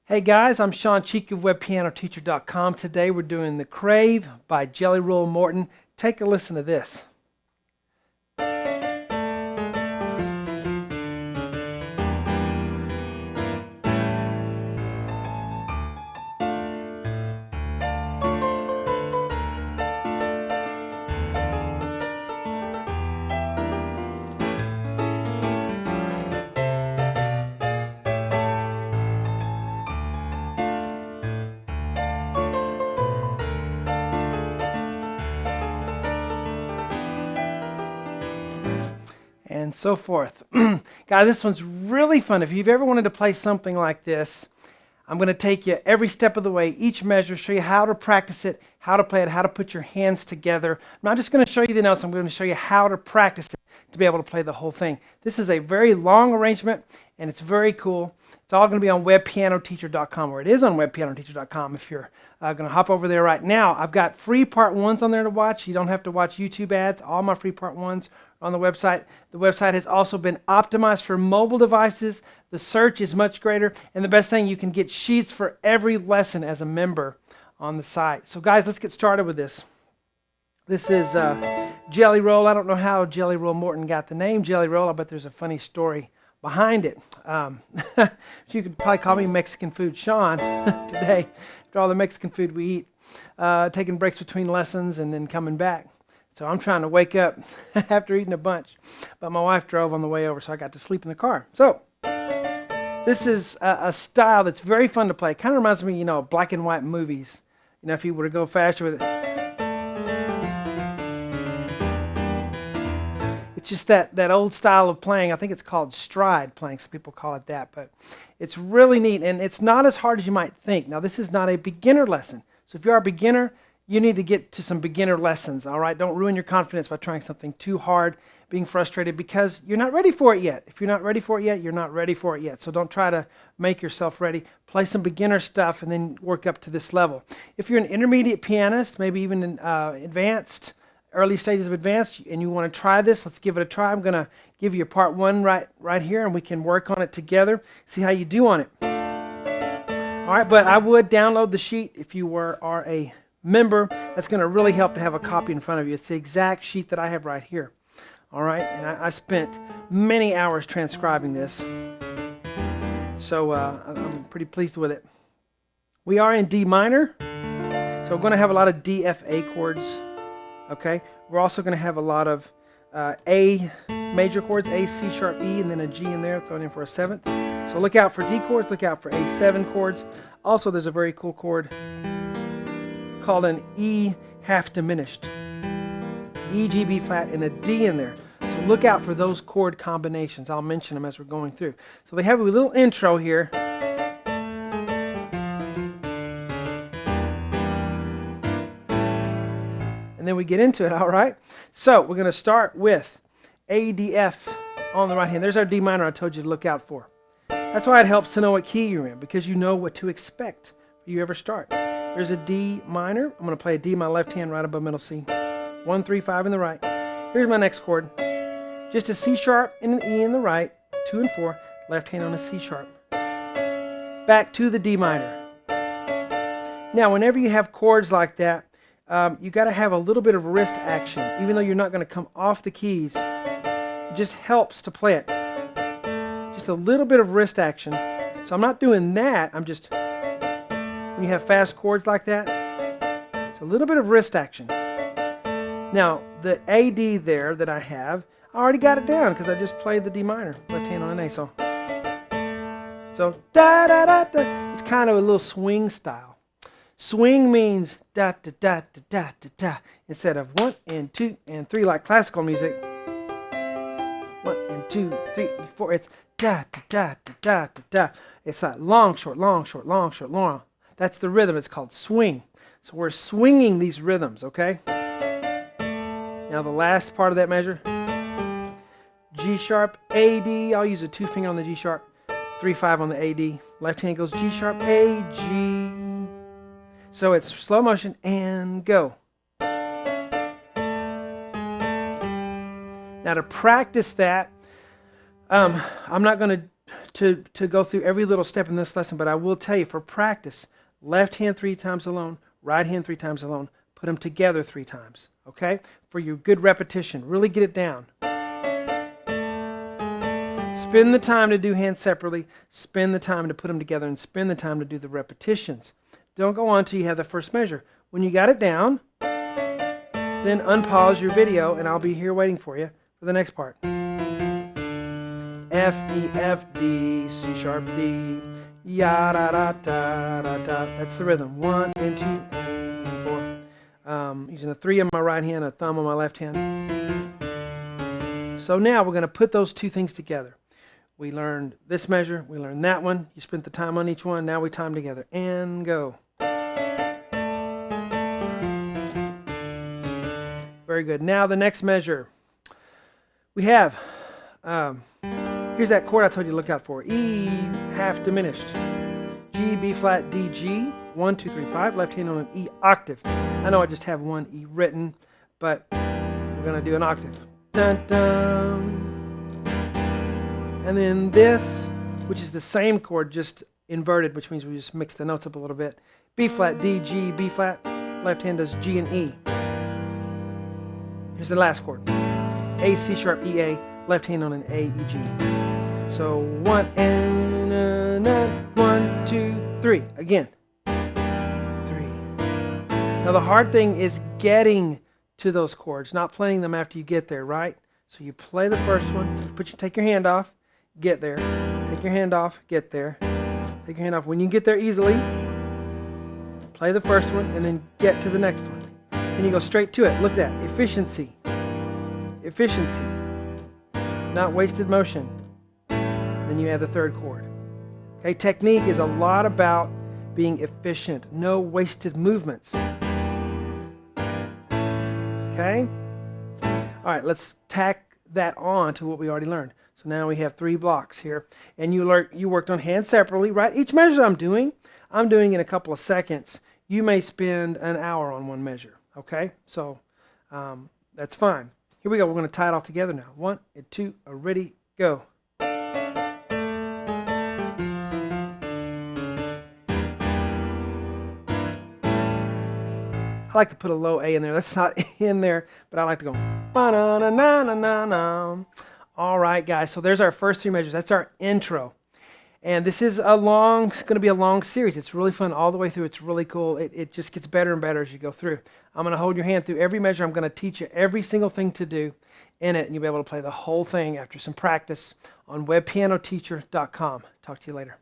Hey guys, I'm Shawn Cheek of WebPianoTeacher.com. Today we're doing the Crave by Jelly Roll Morton. Take a listen to this. And so forth. Guys, this one's really fun. If you've ever wanted to play something like this, I'm going to take you every step of the way, each measure, show you how to practice it, how to play it, how to put your hands together. I'm not just going to show you the notes, I'm going to show you how to practice it to be able to play the whole thing. This is a very long arrangement, and it's very cool. It's all going to be on WebPianoTeacher.com, or it is on WebPianoTeacher.com if you're going to hop over there right now. I've got free part ones on there to watch. You don't have to watch YouTube ads. All my free part ones are on the website. The website has also been optimized for mobile devices. The search is much greater, and the best thing, you can get sheets for every lesson as a member on the site. So guys, let's get started with this. This is Jelly Roll. I don't know how Jelly Roll Morton got the name Jelly Roll. I bet there's a funny story behind it. You could probably call me Mexican Food Shawn today, after all the Mexican food we eat, taking breaks between lessons and then coming back. So I'm trying to wake up after eating a bunch, but my wife drove on the way over, so I got to sleep in the car. So this is a style that's very fun to play. Kind of reminds me, of black and white movies. If you were to go faster with it. It's just that old style of playing. I think it's called stride playing. Some people call it that, but it's really neat, and it's not as hard as you might think. Now, this is not a beginner lesson. So if you are a beginner, you need to get to some beginner lessons, all right? Don't ruin your confidence by trying something too hard, being frustrated because you're not ready for it yet. If you're not ready for it yet, you're not ready for it yet. So don't try to make yourself ready. Play some beginner stuff and then work up to this level. If you're an intermediate pianist, maybe even an advanced, early stages of advanced, and you want to try this, let's give it a try. I'm going to give you part one right here, and we can work on it together, see how you do on it. All right, but I would download the sheet if you are a member. That's going to really help to have a copy in front of you. It's the exact sheet that I have right here. All right, and I spent many hours transcribing this, so I'm pretty pleased with it. We are in D minor, so we're going to have a lot of D, F, A chords. Okay, we're also going to have a lot of A major chords, A, C sharp, E, and then a G in there, thrown in for a seventh. So look out for D chords, look out for A7 chords. Also, there's a very cool chord called an E half diminished. E, G, B flat, and a D in there. So look out for those chord combinations. I'll mention them as we're going through. So they have a little intro here. And then we get into it, all right? So we're going to start with A, D, F on the right hand. There's our D minor I told you to look out for. That's why it helps to know what key you're in, because you know what to expect if you ever start. There's a D minor. I'm going to play a D in my left hand right above middle C. 1, 3, 5 in the right. Here's my next chord. Just a C sharp and an E in the right. 2 and 4. Left hand on a C sharp. Back to the D minor. Now, whenever you have chords like that, you got to have a little bit of wrist action. Even though you're not going to come off the keys, it just helps to play it. Just a little bit of wrist action. So I'm not doing that. I'm just, when you have fast chords like that, it's a little bit of wrist action. Now, the AD there that I have, I already got it down because I just played the D minor, left hand on an A. So da da da da. It's kind of a little swing style. Swing means da da da da da da da instead of 1 and 2 and 3 like classical music. 1 and 2, 3, 4. It's da da da da da da da. It's like long, short, long, short, long, short, long. That's the rhythm. It's called swing. So we're swinging these rhythms, okay? Now the last part of that measure, G sharp, A, D. I'll use a 2 finger on the G sharp, 3, 5 on the A, D. Left hand goes G sharp, A, G. So it's slow motion and go. Now to practice that, I'm not going to to go through every little step in this lesson, but I will tell you, for practice, left hand 3 times alone, right hand 3 times alone. Put them together 3 times, okay? For your good repetition. Really get it down. Spend the time to do hands separately. Spend the time to put them together, and spend the time to do the repetitions. Don't go on till you have the first measure. When you got it down, then unpause your video, and I'll be here waiting for you for the next part. F, E, F, D, C sharp, D, ya da da da da da. That's the rhythm. 1 and 2 and 4. Using a 3 on my right hand, a thumb on my left hand. So now we're going to put those two things together. We learned this measure, we learned that one. You spent the time on each one. Now we time together and go. Very good. Now the next measure. We have, here's that chord I told you to look out for. E half diminished. G, B flat, D, G. 1, 2, 3, 5. Left hand on an E octave. I know I just have one E written, but we're going to do an octave. Dun, dun. And then this, which is the same chord, just inverted, which means we just mix the notes up a little bit. B flat, D, G, B flat. Left hand does G and E. Here's the last chord. A, C sharp, E, A. Left hand on an A, E, G. So 1 and 1, 2, 3. Again. 3. Now the hard thing is getting to those chords, not playing them after you get there, right? So you play the first one, take your hand off, get there. Take your hand off, get there. Take your hand off. When you get there easily, play the first one and then get to the next one. And you go straight to it. Look at that. Efficiency. Efficiency. Not wasted motion. Then you add the third chord. Okay, technique is a lot about being efficient. No wasted movements. Okay? All right, let's tack that on to what we already learned. So now we have 3 blocks here. And you worked on hands separately, right? Each measure I'm doing in a couple of seconds. You may spend an hour on one measure. Okay? So that's fine. Here we go. We're going to tie it all together now. 1 and 2 are ready, go. I like to put a low A in there. That's not in there, but I like to go ba-na-na-na-na-na. All right, guys. So there's our first 3 measures. That's our intro. And this is going to be a long series. It's really fun all the way through. It's really cool. It just gets better and better as you go through. I'm going to hold your hand through every measure. I'm going to teach you every single thing to do in it, and you'll be able to play the whole thing after some practice on webpianoteacher.com. Talk to you later.